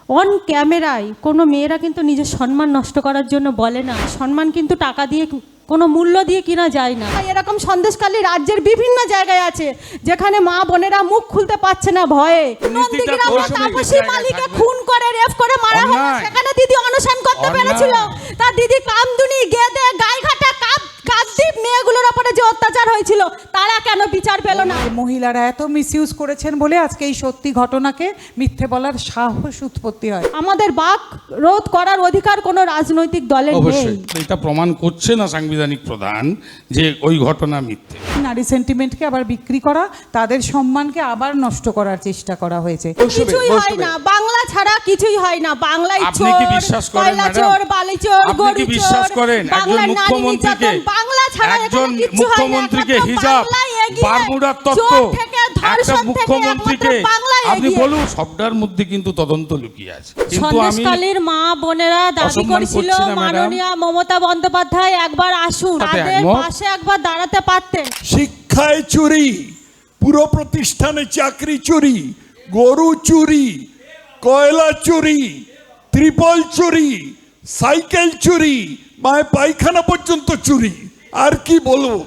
On ক্যামেরায় কোনো মেয়েরা কিন্তু নিজের সম্মান নষ্ট করার জন্য বলে না, সম্মান কিন্তু টাকা দিয়ে কোনো মূল্য দিয়ে কিনা যায় না। এরকম সন্দেশখালী রাজ্যের বিভিন্ন জায়গায় আছে যেখানে মা বোনেরা মুখ খুলতে পারছে না ভয়ে। তাপসী মালিকে খুন করে রেপ করে মারা হলো, সেখানে দিদি অনশন করতে পেরেছিল। তার দিদি কামদুনি গেদে গাইঘাটা কাকদ্বীপ মেয়েগুলোর উপরে যে অত্যাচার হয়েছিল তারা কেন বিচার পেল না? মহিলারা এত মিসইউজ করেছেন বলে আজকে এই সত্যি ঘটনাকে মিথ্যে বলার সাহস উৎপত্তি হয়। আমাদের বাক রোধ করার অধিকার কোনো রাজনৈতিক দলের নেই। এটা প্রমাণ করছে না সাংবিধানিক প্রধান যে ওই ঘটনা মিথ্যে। নারী সেন্টিমেন্টকে আবার বিক্রি করা, তাদের সম্মানকে আবার নষ্ট করার চেষ্টা করা হয়েছে। কিছুই হয় না, বাংলা ছাড়া কিছুই হয় না। বাংলায় আপনি কি বিশ্বাস করেন ম্যাডাম? আপনি কি বিশ্বাস করেন একজন মুখ্যমন্ত্রীকে, একজন মুখ্যমন্ত্রীকে হিজাব বারমুডার তত্ত্ব, একটা মুখ্যমন্ত্রীকে আপনি বলুন, সবটার মধ্যে কিন্তু তদন্ত লুকিয়ে আছে। কিন্তু আমি সন্দেশখালীর মা বোনেরা দাবি করেছিল মাননীয় মমতা বন্দ্যোপাধ্যায় একবার আসুন, তাদের পাশে একবার দাঁড়াতে পারতেন। শিক্ষায় চুরি, পুরো প্রতিষ্ঠানে চাকরি চুরি, গরু চুরি, কয়লা চুরি, ত্রিপল চুরি, সাইকেল চুরি, মায়ের পায়খানা পর্যন্ত চুরি। আর কি বলবো,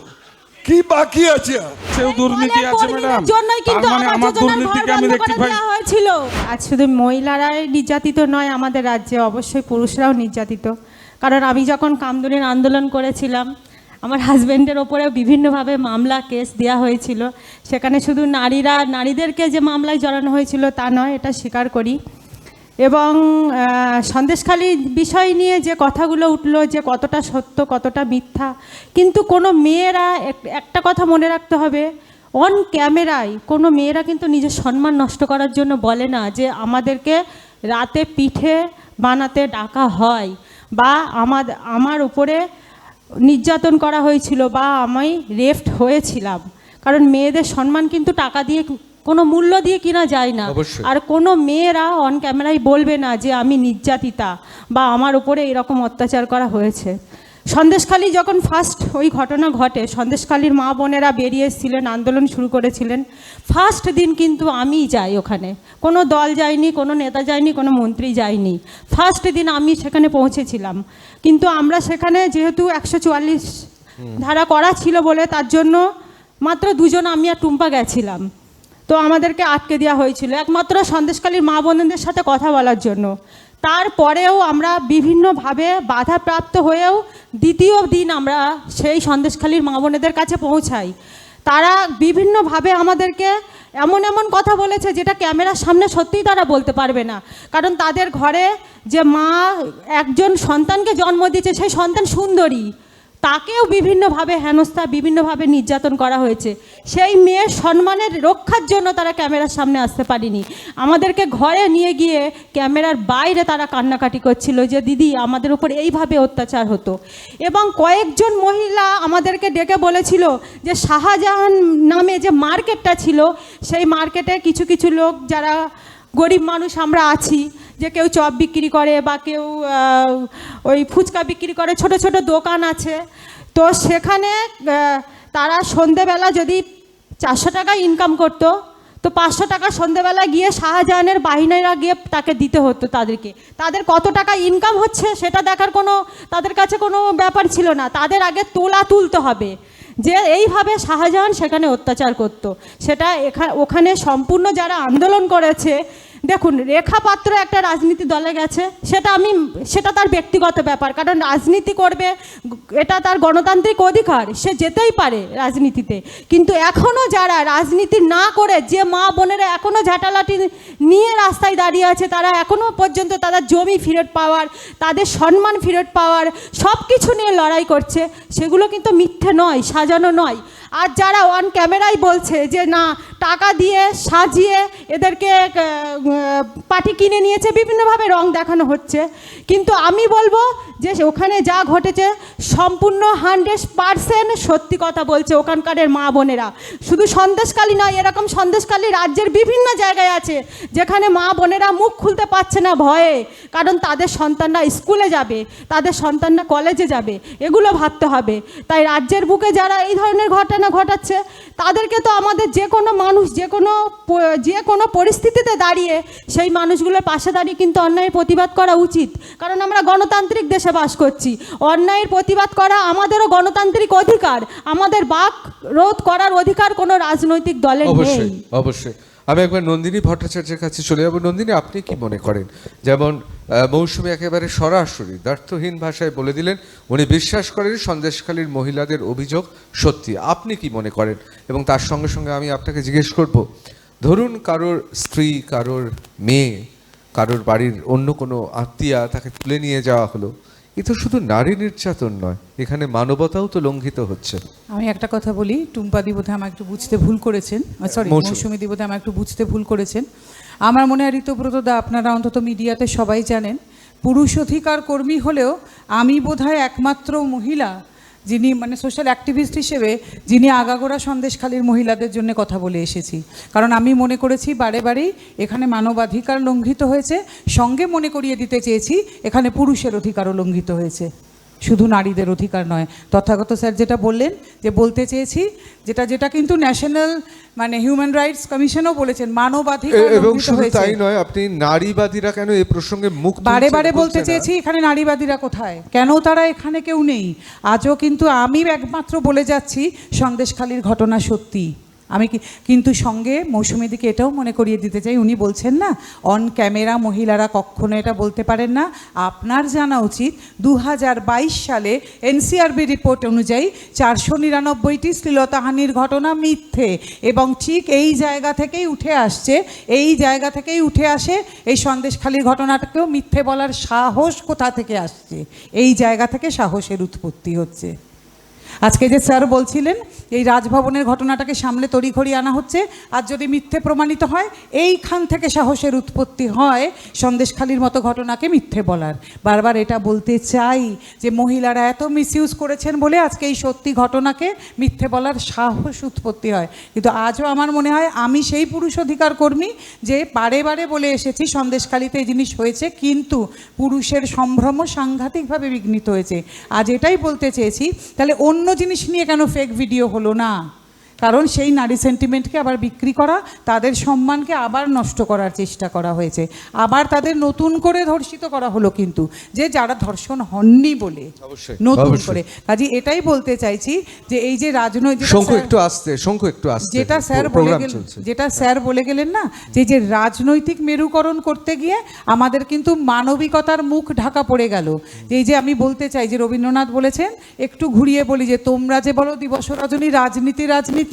কি বাকি আছে? সেও দুর্নীতি আছে ম্যাডাম, তার মানে আমার দুর্নীতিকে আমি রেকটিফাই হয়েছিল। আজ শুধু মহিলারাই নির্যাতিত নয়, আমাদের রাজ্যে অবশ্যই পুরুষরাও নির্যাতিত। কারণ আমি যখন কামদুনির আন্দোলন করেছিলাম, আমার হাজব্যান্ডের ওপরেও বিভিন্নভাবে মামলা কেস দেওয়া হয়েছিল। সেখানে শুধু নারীদেরকে যে মামলায় জড়ানো হয়েছিল তা নয়, এটা স্বীকার করি। এবং সন্দেশখালী বিষয় নিয়ে যে কথাগুলো উঠলো, যে কতটা সত্য কতটা মিথ্যা, কিন্তু কোনো মেয়েরা একটা কথা মনে রাখতে হবে, অন ক্যামেরায় কোনো মেয়েরা কিন্তু নিজের সম্মান নষ্ট করার জন্য বলে না যে আমাদেরকে রাতে পিঠে বানাতে ডাকা হয়, বা আমার উপরে নির্যাতন করা হয়েছিল, বা আমি রেপড হয়েছিলাম। কারণ মেয়েদের সম্মান কিন্তু টাকা দিয়ে কোনো মূল্য দিয়ে কিনা যায় না। আর কোনো মেয়েরা অন ক্যামেরায় বলবে না যে আমি নির্যাতিতা বা আমার উপরে এরকম অত্যাচার করা হয়েছে। সন্দেশখালী যখন ফার্স্ট ওই ঘটনা ঘটে, সন্দেশখালীর মা বোনেরা বেরিয়ে এসেছিলেন, আন্দোলন শুরু করেছিলেন। ফার্স্ট দিন কিন্তু আমিই যাই ওখানে, কোনো দল যায়নি, কোনো নেতা যায়নি, কোনো মন্ত্রী যায়নি। ফার্স্ট দিন আমি সেখানে পৌঁছেছিলাম। কিন্তু আমরা সেখানে যেহেতু 144 ধারা করা ছিল বলে তার জন্য মাত্র দুজন, আমি আর টুম্পা গেছিলাম। তো আমাদেরকে আটকে দেওয়া হয়েছিল একমাত্র সন্দেশখালীর মা বোনদের সাথে কথা বলার জন্য। তারপরেও আমরা বিভিন্নভাবে বাধাপ্রাপ্ত হয়েও দ্বিতীয় দিন আমরা সেই সন্দেশখালীর মা বোনেদের কাছে পৌঁছাই। তারা বিভিন্নভাবে আমাদেরকে এমন এমন কথা বলেছে যেটা ক্যামেরার সামনে সত্যিই তারা বলতে পারবে না। কারণ তাদের ঘরে যে মা একজন সন্তানকে জন্ম দিয়েছে, সেই সন্তান সুন্দরী, তাকেও বিভিন্নভাবে হেনস্থা, বিভিন্নভাবে নির্যাতন করা হয়েছে। সেই মেয়ের সম্মানের রক্ষার জন্য তারা ক্যামেরার সামনে আসতে পারেনি। আমাদেরকে ঘরে নিয়ে গিয়ে ক্যামেরার বাইরে তারা কান্নাকাটি করছিল যে দিদি আমাদের উপর এইভাবে অত্যাচার হতো। এবং কয়েকজন মহিলা আমাদেরকে ডেকে বলেছিল যে শাহজাহান নামে যে মার্কেটটা ছিল, সেই মার্কেটে কিছু কিছু লোক যারা গরিব মানুষ আমরা আছি, যে কেউ চপ বিক্রি করে বা কেউ ওই ফুচকা বিক্রি করে, ছোট ছোট দোকান আছে। তো সেখানে তারা সন্ধেবেলা যদি 400 টাকা ইনকাম করতো, তো 500 টাকা সন্ধেবেলা গিয়ে শাহজাহানের বাহিনীরা গিয়ে তাকে দিতে হতো তাদেরকে। তাদের কত টাকা ইনকাম হচ্ছে সেটা দেখার কোনো তাদের কাছে কোনো ব্যাপার ছিল না। তাদের আগে তোলা তুলতে হবে যে এইভাবে শাহজাহান সেখানে অত্যাচার করত। সেটা ওখানে সম্পূর্ণ যারা আন্দোলন করেছে, দেখুন রেখা পাত্র একটা রাজনীতি দলে গেছে, সেটা তার ব্যক্তিগত ব্যাপার, কারণ রাজনীতি করবে এটা তার গণতান্ত্রিক অধিকার, সে যেতেই পারে রাজনীতিতে। কিন্তু এখনও যারা রাজনীতি না করে, যে মা বোনেরা এখনও ঝাঁটালাটি নিয়ে রাস্তায় দাঁড়িয়ে আছে, তারা এখনও পর্যন্ত তাদের জমি ফেরত পাওয়ার, তাদের সম্মান ফেরত পাওয়ার সব কিছু নিয়ে লড়াই করছে, সেগুলো কিন্তু মিথ্যে নয়, সাজানো নয়। আর যারা অন ক্যামেরায় বলছে যে না টাকা দিয়ে সাজিয়ে এদেরকে পার্টি কিনে নিয়েছে, বিভিন্নভাবে রং দেখানো হচ্ছে, কিন্তু আমি বলবো যে ওখানে যা ঘটেছে সম্পূর্ণ 100% সত্যি কথা বলছে ওখানকারের মা বোনেরা। শুধু সন্দেশখালী নয়, এরকম সন্দেশখালী রাজ্যের বিভিন্ন জায়গায় আছে যেখানে মা বোনেরা মুখ খুলতে পারছে না ভয়ে, কারণ তাদের সন্তানরা স্কুলে যাবে, তাদের সন্তানরা কলেজে যাবে, এগুলো ভাবতে হবে। তাই রাজ্যের বুকে যারা এই ধরনের ঘটনা ঘটনা ঘটাচ্ছে, তাদেরকে তো আমাদের যে কোনো মানুষ যে কোনো পরিস্থিতিতে দাঁড়িয়ে সেই মানুষগুলোর পাশে দাঁড়িয়ে কিন্তু অন্যায়ের প্রতিবাদ করা উচিত। কারণ আমরা গণতান্ত্রিক দেশে বাস করছি, অন্যায়ের প্রতিবাদ করা আমাদেরও গণতান্ত্রিক অধিকার। আমাদের বাক রোধ করার অধিকার কোনো রাজনৈতিক দলের নেই। অবশ্যই অবশ্যই। আমি একবার নন্দিনী ভট্টাচার্যের কাছে চলে যাব। নন্দিনী, আপনি কি মনে করেন? যেমন মৌসুমী একেবারে সরাসরি দ্ব্যর্থহীন ভাষায় বলে দিলেন উনি বিশ্বাস করেন সন্দেশখালীর মহিলাদের অভিযোগ সত্যি। আপনি কি মনে করেন? এবং তার সঙ্গে সঙ্গে আমি আপনাকে জিজ্ঞেস করব, ধরুন কারোর স্ত্রী, কারোর মেয়ে, কারোর বাড়ির অন্য কোনো আত্মীয়া তাকে তুলে নিয়ে যাওয়া হলো, এ তো শুধু নারী নির্যাতন নয়, এখানে মানবতাও তো লঙ্ঘিত হচ্ছে। আমি একটা কথা বলি, টুম্পাদি বোধহয় আমার একটু বুঝতে ভুল করেছেন, সরি মৌসুমী দি বোধহয় আমার একটু বুঝতে ভুল করেছেন। আমার মনে হয় ঋতব্রত দা, আপনারা অন্তত মিডিয়াতে সবাই জানেন, পুরুষ অধিকার কর্মী হলেও আমি বোধহয় একমাত্র মহিলা যিনি মানে সোশ্যাল অ্যাক্টিভিস্ট হিসেবে যিনি আগাগোড়া সন্দেশখালীর মহিলাদের জন্য কথা বলে এসেছি। কারণ আমি মনে করেছি বারে বারেই এখানে মানবাধিকার লঙ্ঘিত হয়েছে, সঙ্গে মনে করিয়ে দিতে চেয়েছি এখানে পুরুষের অধিকারও লঙ্ঘিত হয়েছে, শুধু নারীদের অধিকার নয়। তথাগত স্যার যেটা বললেন, যে বলতে চেয়েছি যেটা কিন্তু ন্যাশনাল মানে হিউম্যান রাইটস কমিশনও বলেছেন, মানবাধিকার এবং লঙ্ঘিত শুধু হয়েছে। তাই নয়, আপনি নারীবাদীরা কেন এই প্রসঙ্গে মুখ বারে বারে বলতে চেয়েছি এখানে নারীবাদীরা কোথায়, কেন তারা এখানে কেউ নেই। আজও কিন্তু আমি একমাত্র বলে যাচ্ছি সন্দেশখালীর ঘটনা সত্যি। আমি কিন্তু সঙ্গে মৌসুমীদিকে এটাও মনে করিয়ে দিতে চাই, উনি বলছেন না অন ক্যামেরা মহিলারা কখনো এটা বলতে পারেন না। আপনার জানা উচিত 2022 সালে এনসিআরবি রিপোর্ট অনুযায়ী 499টি শ্লীলতাহানির ঘটনা মিথ্যে, এবং ঠিক এই জায়গা থেকেই উঠে আসছে, এই জায়গা থেকেই উঠে আসে এই সন্দেশখালীর ঘটনাটাকেও মিথ্যে বলার সাহস কোথা থেকে আসছে, এই জায়গা থেকে সাহসের উৎপত্তি হচ্ছে। আজকে যে স্যার বলছিলেন এই রাজভবনের ঘটনাটাকে সামলে তড়িঘড়ি আনা হচ্ছে, আর যদি মিথ্যে প্রমাণিত হয় এইখান থেকে সাহসের উৎপত্তি হয় সন্দেশখালীর মতো ঘটনাকে মিথ্যে বলার। বারবার এটা বলতে চাই যে মহিলারা এত মিসইউজ করেছেন বলে আজকে এই সত্যি ঘটনাকে মিথ্যে বলার সাহস উৎপত্তি হয়। কিন্তু আজও আমার মনে হয় আমি সেই পুরুষ অধিকার কর্মী যে বারে বারে বলে এসেছি সন্দেশখালীতে এই জিনিস হয়েছে, কিন্তু পুরুষের সম্ভ্রম সাংঘাতিকভাবে বিঘ্নিত হয়েছে। আজ এটাই বলতে চেয়েছি, তাহলে অন্য জিনিস নিয়ে কেন ফেক ভিডিও হলো না? কারণ সেই নারী সেন্টিমেন্টকে আবার বিক্রি করা, তাদের সম্মানকে আবার নষ্ট করার চেষ্টা করা হয়েছে, আবার তাদের নতুন করে ধর্ষিত করা হলো, কিন্তু যে যারা ধর্ষণ হননি বলে নতুন করে। কাজে এটাই বলতে চাইছি যে এই যে রাজনৈতিক যেটা স্যার বলে গেলেন না, যে রাজনৈতিক মেরুকরণ করতে গিয়ে আমাদের কিন্তু মানবিকতার মুখ ঢাকা পড়ে গেল। এই যে আমি বলতে চাই যে রবীন্দ্রনাথ বলেছেন, একটু ঘুরিয়ে বলি, যে তোমরা যে বলো দিবস রজনী রাজনীতি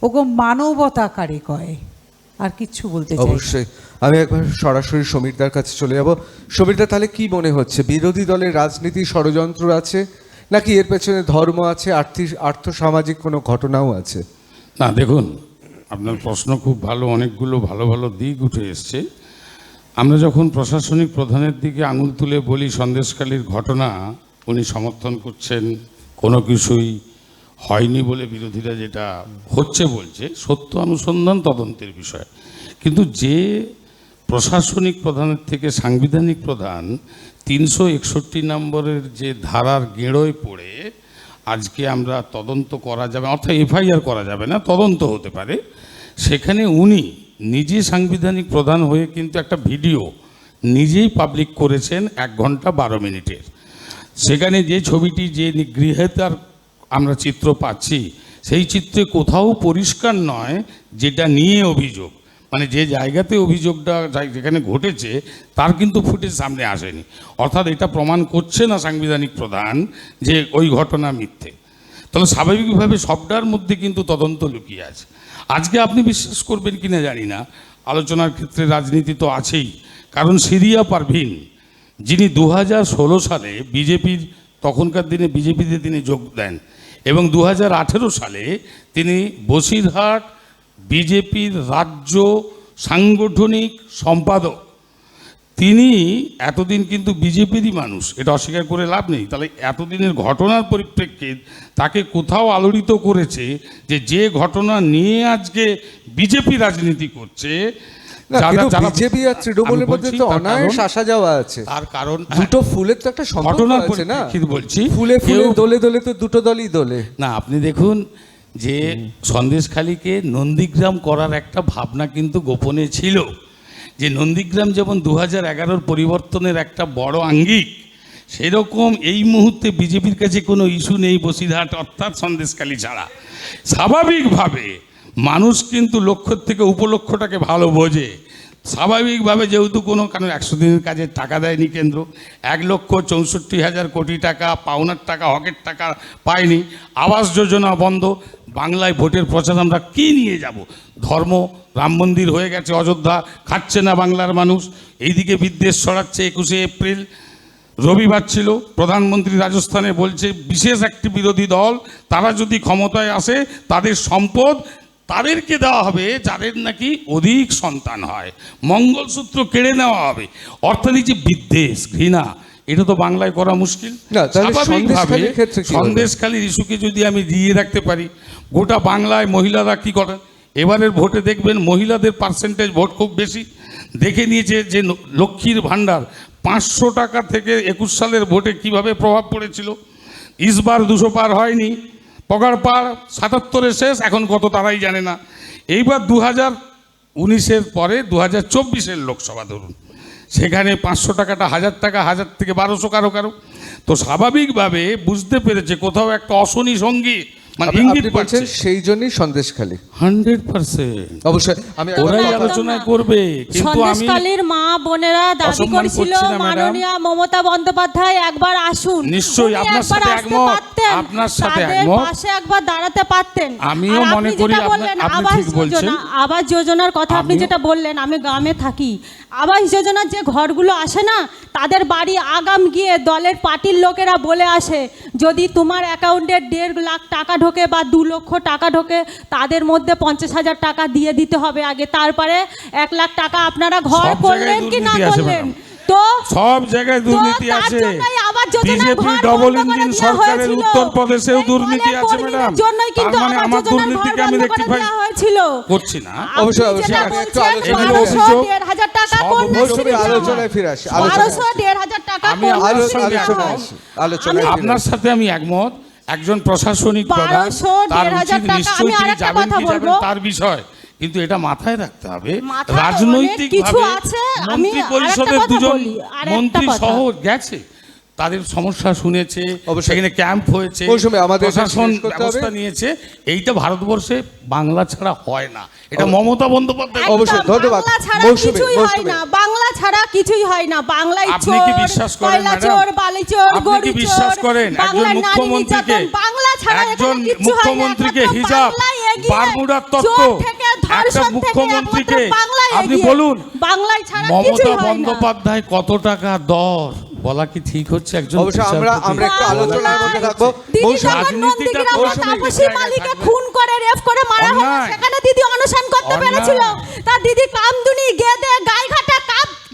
ওগো মানবতা কারে কয়, আর কিচ্ছু বলতে চাই। অবশ্যই। আমি একবার সরাসরি সমীরদার কাছে চলে যাব। সমীরদা, তাহলে কি মনে হচ্ছে, বিরোধী দলের রাজনীতি ষড়যন্ত্র আছে, নাকি এর পেছনে ধর্ম আছে, আর্থসামাজিক কোনো ঘটনাও আছে? না, দেখুন, আপনার প্রশ্ন খুব ভালো, অনেকগুলো ভালো ভালো দিক উঠে এসছে। আমরা যখন প্রশাসনিক প্রধানের দিকে আঙুল তুলে বলি সন্দেশখালীর ঘটনা উনি সমর্থন করছেন, কোনো কিছুই হয়নি বলে বিরোধীরা যেটা হচ্ছে বলছে, সত্য অনুসন্ধান তদন্তের বিষয়। কিন্তু যে প্রশাসনিক প্রধানের থেকে সাংবিধানিক প্রধান 361 নম্বরের যে ধারার গেঁড়োয় পড়ে আজকে আমরা তদন্ত করা যাবে, অর্থাৎ এফআইআর করা যাবে না, তদন্ত হতে পারে, সেখানে উনি নিজে সাংবিধানিক প্রধান হয়ে কিন্তু একটা ভিডিও নিজেই পাবলিক করেছেন 1 ঘন্টা 12 মিনিটের। সেখানে যে ছবিটি, যে গৃহীতার আমরা চিত্র পাচ্ছি, সেই চিত্রে কোথাও পরিষ্কার নয় যেটা নিয়ে অভিযোগ, মানে যে জায়গাতে অভিযোগটা যেখানে ঘটেছে তার কিন্তু ফুটেজ সামনে আসেনি। অর্থাৎ এটা প্রমাণ করছে না সাংবিধানিক প্রধান যে ওই ঘটনা মিথ্যে। তাহলে স্বাভাবিকভাবে সবটার মধ্যে কিন্তু তদন্ত লুকিয়ে আছে। আজকে আপনি বিশ্বাস করবেন কিনা জানি না, আলোচনার ক্ষেত্রে রাজনীতি তো আছেই। কারণ সিরিয়া পারভিন, যিনি 2016 সালে বিজেপির, তখনকার দিনে বিজেপিতে তিনি যোগ দেন, এবং 2018 সালে তিনি বসিরহাট বিজেপির রাজ্য সাংগঠনিক সম্পাদক। তিনি এতদিন কিন্তু বিজেপিরই মানুষ, এটা অস্বীকার করে লাভ নেই। তাহলে এতদিনের ঘটনার পরিপ্রেক্ষিতে তাকে কোথাও আলোড়িত করেছে যে ঘটনা নিয়ে আজকে বিজেপি রাজনীতি করছে। বিজেপি আর তৃণমূলের মধ্যে তো অনায়াস আসা যাওয়া আছে, তার কারণ দুটো ফুলের তো একটা সম্পর্ক আছে না, বলছি ফুলে ফুলে দলে দলে তো দুটো দলই দোলে না। আপনি দেখুন যে সন্দেশখালীকে নন্দীগ্রাম করার একটা ভাবনা কিন্তু গোপনে ছিল, যে নন্দীগ্রাম যেমন 2011 পরিবর্তনের একটা বড় আঙ্গিক, সেরকম এই মুহূর্তে বিজেপির কাছে কোনো ইস্যু নেই বসিরহাট অর্থাৎ সন্দেশখালী ছাড়া। স্বাভাবিকভাবে মানুষ কিন্তু লক্ষ্যের থেকে উপলক্ষ্যটাকে ভালো বোঝে। স্বাভাবিকভাবে যেহেতু কোনো কারণ 100 দিনের কাজে টাকা দেয়নি কেন্দ্র, 1,64,000 কোটি টাকা পাওনার টাকা হকের টাকা পায়নি, আবাস যোজনা বন্ধ, বাংলায় ভোটের প্রচার আমরা কী নিয়ে যাব? ধর্ম, রাম মন্দির হয়ে গেছে অযোধ্যা, খাচ্ছে না বাংলার মানুষ, এইদিকে বিদ্বেষ ছড়াচ্ছে। 21শে এপ্রিল রবিবার ছিল, প্রধানমন্ত্রী রাজস্থানে বলছে বিশেষ একটি বিরোধী দল, তারা যদি ক্ষমতায় আসে তাদের সম্পদ তাদেরকে দেওয়া হবে যাদের নাকি অধিক সন্তান হয়, মঙ্গলসূত্র কেড়ে নেওয়া হবে। অর্থাৎ এই যে বিদ্বেষ, ঘৃণা, এটা তো বাংলায় করা মুশকিল। না, তাহলে স্বাভাবিকভাবে সন্দেশখালীর ক্ষেত্রে কি হবে? সন্দেশখালীর ইস্যুকে যদি আমি দিয়ে রাখতে পারি, গোটা বাংলায় মহিলারা কি করে, এবারের ভোটে দেখবেন মহিলাদের পার্সেন্টেজ ভোট খুব বেশি। দেখে নিয়েছে যে লক্ষ্মীর ভাণ্ডার 500 টাকা থেকে 21 সালের ভোটে কিভাবে প্রভাব পড়েছিল। ইসবার 200 পার হয়নি, পগার পার 77-এ শেষ, এখন কত তারাই জানে না। এইবার 2019-এর পরে 2024-এর লোকসভা ধরুন, সেখানে 500 টাকাটা 1000 টাকা, 1000 থেকে 1200 কারো কারো। তো স্বাভাবিকভাবে বুঝতে পেরেছে কোথাও একটা অশনি সঙ্গী, মানে ইঙ্গিত আপনি পাচ্ছে। বলছেন সেই জন্যই সন্দেশখালী। 100% অবশ্যই আমি ওরাই একদম আলোচনা না। করবে, কিন্তু আমি সন্দেশখালীর মা বোনেরা দাবি অসম্মান করেছিল করছি না, ম্যাডাম। মাননীয় মমতা বন্দ্যোপাধ্যায় একবার আসুন, নিশ্চয়ই, উনি আপনার একবার সাথে আসতে একমত, পারতেন, আপনার সাথে তাদের একমত। পাশে একবার দাঁড়াতে পারতেন। আমিও আর আপনি মনে করি যেটা বললেন, আপনি আবাস ঠিক বলছেন। যোজনা, আবাস যোজনার কথা আপনি আমিও- যেটা বললেন, আমি গ্রামে থাকি, আবাস যোজনার যে ঘরগুলো আসে না, তাদের বাড়ি আগাম গিয়ে দলের পার্টির লোকেরা বলে আসে, যদি তোমার অ্যাকাউন্টে 1.5 লাখ টাকা ঢোকে বা 2 লক্ষ টাকা ঢোকে, তাদের মধ্যে 50,000 টাকা দিয়ে দিতে হবে আগে, তারপরে 1 লাখ টাকা আপনারা ঘর সব করলেন জায়গায় কি না দুর্নীতি আছে, করলেন। ম্যাডাম। তো সব জায়গায় দুর্নীতি তার আছে। জন্যই আবাস যোজনার বিজেপি ঘর ডবল বন্ধ করে ইঞ্জিন দেওয়া সরকারের হয়েছিল। উত্তরপ্রদেশেও এই দুর্নীতি দলের আছে, কর্মীদের ম্যাডাম। জন্যই কিন্তু তার মানে আবাস আমার যোজনার ঘর দুর্নীতিকে আমি বন্ধ দেখতে করে পারি, দেওয়া হয়েছিল। করছি না। আপনি অবশ্যই, অবশ্যই, যেটা আমি একটু বলছেন, আলোচনায় এগুলো 1200, অভিযোগ, 1,500 টাকা সব কন্যাশ্রী মৌসুমী দেওয়া হয়। আলোচনায় ফিরে আসি, 1200, 1,500 টাকা আমি কন্যাশ্রী আলোচনায় দেওয়া হয়। আসি, আলোচনায় ফিরে আপনার আসি। সাথে আমি একমত, একজন প্রশাসনিক প্রধান, 1200, তার 1,500 উচিত টাকা। নিশ্চয়ই আমি তিনি আরেকটা যাবেন কথা কি যাবেন বলবো। তার বিষয়, কিন্তু এটা মাথায় রাখতে হবে মাথায় অনেক রাজনৈতিক কিছু ভাবে আছে। আমি মন্ত্রী আরেকটা পরিষদের কথা 2জন বলি, আরেকটা মন্ত্রী কথা। সহ গেছে, তাদের সমস্যা শুনেছে, অবশ্যই। সেখানে ক্যাম্প হয়েছে, মৌসুমী, আমাদের প্রশাসন শেষ করতে হবে। ব্যবস্থা নিয়েছে। এইটা ভারতবর্ষে বাংলা ছাড়া হয় না, এটা মমতা বন্দ্যোপাধ্যায়। অবশ্যই, একদম, ধন্যবাদ। বাংলা ছাড়া মৌসুমী, কিছুই হয় মৌসুমী। না, বাংলা ছাড়া কিছুই হয় না। বাংলায় আপনি কি বিশ্বাস করেন, কয়লা ম্যাডাম? চোর, বালি চোর, আপনি গরু কি চোর, বিশ্বাস করেন একজন বাংলার নারী মুখ্যমন্ত্রীকে, নির্যাতন, বাংলা ছাড়া এখানে একজন কিচ্ছু হয় না। মুখ্যমন্ত্রীকে একমাত্র হিজাব, বাংলাই এগিয়ে। বারমুডার তত্ত্ব, চোর থেকে, একটা ধর্ষণ থেকে মুখ্যমন্ত্রীকে একমাত্র বাংলাই আপনি এগিয়ে। বলুন, বাংলায় ছাড়া মমতা কিছুই হয় না। বন্দ্যোপাধ্যায় কত টাকা দর বলা কি ঠিক হচ্ছে? একজন অবশ্যই আমরা একটু আলোচনার মধ্যে থাকবো। দিদি মৌসুমী, যখন রাজনীতিটা নন্দীগ্রামে মৌসুমীর তাপসী জায়গায় মালিকে থাকবে। খুন করে রেপ করে মারা হলো, অন্যায়। সেখানে দিদি অনশন করতে অন্যায়। পেরেছিল। তার দিদি কামদুনি, গেদে, গাইঘাটা,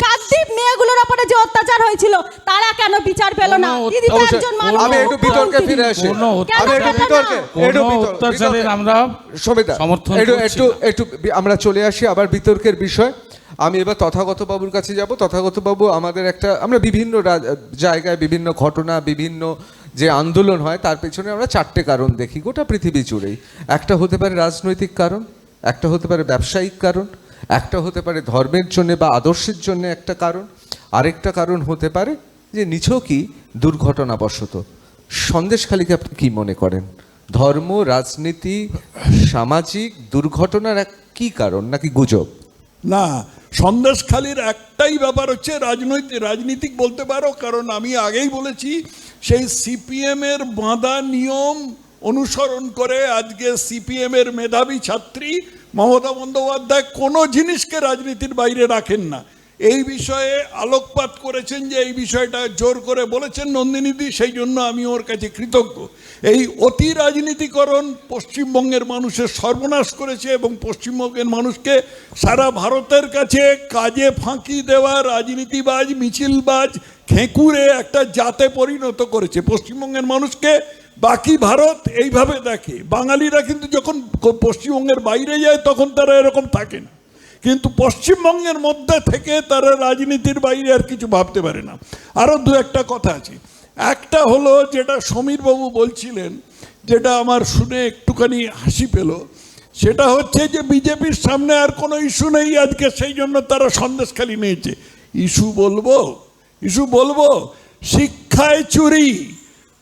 কাকদ্বীপ মেয়েগুলোর উপরে যে অত্যাচার হয়েছিল, তারা কেন বিচার পেল না? কোনো দিদি তো অবশ্যই, একজন মানুষ, আমি একটু বিতর্কে ফিরে আসি। কোনো আমি একটু কেন বিতর্কে, না? একটু কোনো বিতর্কে, অত্যাচারের বিতর্কে। আমরা সমিতা, সমর্থন একটু করছি একটু না। একটু আমরা চলে আসি আবার বিতর্কের বিষয়। আমি এবার তথাগত বাবুর কাছে যাব। তথাগত বাবু, আমাদের একটা আমরা বিভিন্ন জায়গায় বিভিন্ন ঘটনা, বিভিন্ন যে আন্দোলন হয় তার পেছনে আমরা 4টে কারণ দেখি গোটা পৃথিবী জুড়েই। একটা হতে পারে রাজনৈতিক কারণ, একটা হতে পারে ব্যবসায়িক কারণ, একটা হতে পারে ধর্মের জন্য বা আদর্শের জন্য একটা কারণ, আরেকটা কারণ হতে পারে যে নিছকই দুর্ঘটনাবশত। সন্দেশখালীকে আপনি কি মনে করেন? ধর্ম, রাজনীতি, সামাজিক দুর্ঘটনার এক কি কারণ, নাকি গুজব? না, সন্দেশখালীর একটাই ব্যাপার হচ্ছে রাজনীতিক বলতে পারো, কারণ আমি আগেই বলেছি সেই সিপিএমের বাঁধা নিয়ম অনুসরণ করে আজকে সিপিএমের মেধাবী ছাত্রী মমতা বন্দ্যোপাধ্যায় কোনো জিনিসকে রাজনীতির বাইরে রাখেন না। এই বিষয়ে আলোকপাত করেছেন, যে এই বিষয়টা জোর করে বলেছেন নন্দিনীদি, সেই জন্য আমি ওর কাছে কৃতজ্ঞ। এই অতি রাজনীতিকরণ পশ্চিমবঙ্গের মানুষের সর্বনাশ করেছে এবং পশ্চিমবঙ্গের মানুষকে সারা ভারতের কাছে কাজে ফাঁকি দেওয়া রাজনীতিবাজ, মিছিলবাজ, খেঁকুরে একটা জাতে পরিণত করেছে। পশ্চিমবঙ্গের মানুষকে বাকি ভারত এইভাবে দেখে। বাঙালিরা কিন্তু যখন পশ্চিমবঙ্গের বাইরে যায় তখন তারা এরকম থাকে না, কিন্তু পশ্চিমবঙ্গের মধ্যে থেকে তারা রাজনীতির বাইরে আর কিছু ভাবতে পারে না। আরও দু একটা কথা আছে। একটা হলো যেটা সমীরবাবু বলছিলেন যেটা আমার শুনে একটুখানি হাসি পেল, সেটা হচ্ছে যে বিজেপির সামনে আর কোনো ইস্যু নেই আজকে, সেই জন্য তারা সন্দেশখালি নিয়েছে। ইস্যু বলবো শিক্ষায় চুরি,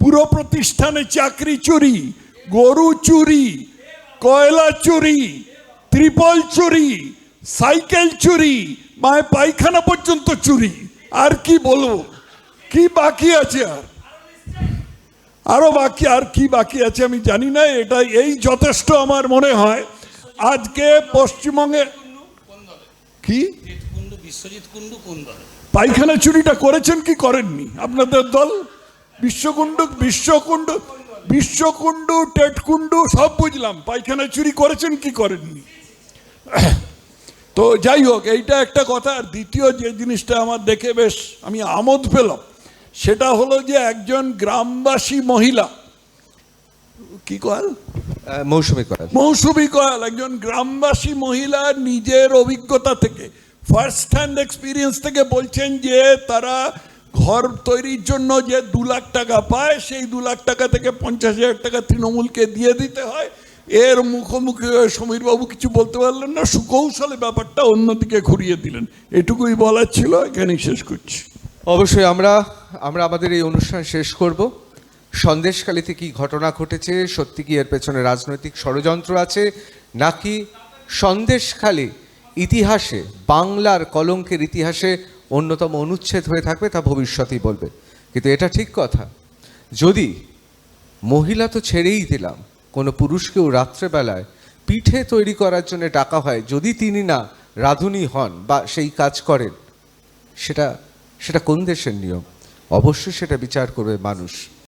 পুরো প্রতিষ্ঠানে চাকরি চুরি, গরু চুরি, কয়লা চুরি, ত্রিপল চুরি, সাইকেল চুরি, মায়ের পায়খানা পর্যন্ত চুরি। আর কি বলবো, কি বাকি আছে? আরো বাকি, আর কি বাকি আছে আমি জানি না। এটা এই যথেষ্ট আমার মনে হয়। আজকে পশ্চিমবঙ্গে কি পায়খানা চুরিটা করেছেন কি করেননি আপনাদের দল? বিশ্বকুণ্ডু টেটকুণ্ডু সব বুঝলাম, পায়খানা চুরি করেছেন কি করেননি? তো যাই হোক, এইটা একটা কথা। আর দ্বিতীয় যে জিনিসটা আমার দেখে বেশ আমি আমোদ পেলাম, সেটা হলো যে একজন গ্রামবাসী মহিলা, কি কল, মৌসুমী কয়াল, একজন গ্রামবাসী মহিলা নিজের অভিজ্ঞতা থেকে, ফার্স্ট হ্যান্ড এক্সপিরিয়েন্স থেকে বলছেন যে তারা ঘর তৈরির জন্য যে 2 লাখ টাকা পায়, সেই 2 লাখ টাকা থেকে 50,000 টাকা তৃণমূলকে দিয়ে দিতে হয়। এর মুখোমুখি সমীরবাবু কিছু বলতে পারলেন না, সুকৌশলে ব্যাপারটা অন্যদিকে ঘুরিয়ে দিলেন। এটুকুই বলার ছিল, এখানেই শেষ করছি। অবশ্যই আমরা আমাদের এই অনুষ্ঠান শেষ করব। সন্দেশখালীতে কি ঘটনা ঘটেছে, সত্যি কি এর পেছনে রাজনৈতিক ষড়যন্ত্র আছে, নাকি সন্দেশখালী ইতিহাসে, বাংলার কলঙ্কের ইতিহাসে অন্যতম অনুচ্ছেদ হয়ে থাকবে, তা ভবিষ্যতেই বলবে। কিন্তু এটা ঠিক কথা, যদি মহিলা তো ছেড়েই দিলাম, কোনো পুরুষকেও রাত্রেবেলায় পিঠে তৈরি করার জন্য ডাকা হয়, যদি তিনি না রাঁধুনি হন বা সেই কাজ করেন, সেটা কোন দেশের নিয়ম? অবশ্যই সেটা বিচার করবে মানুষ।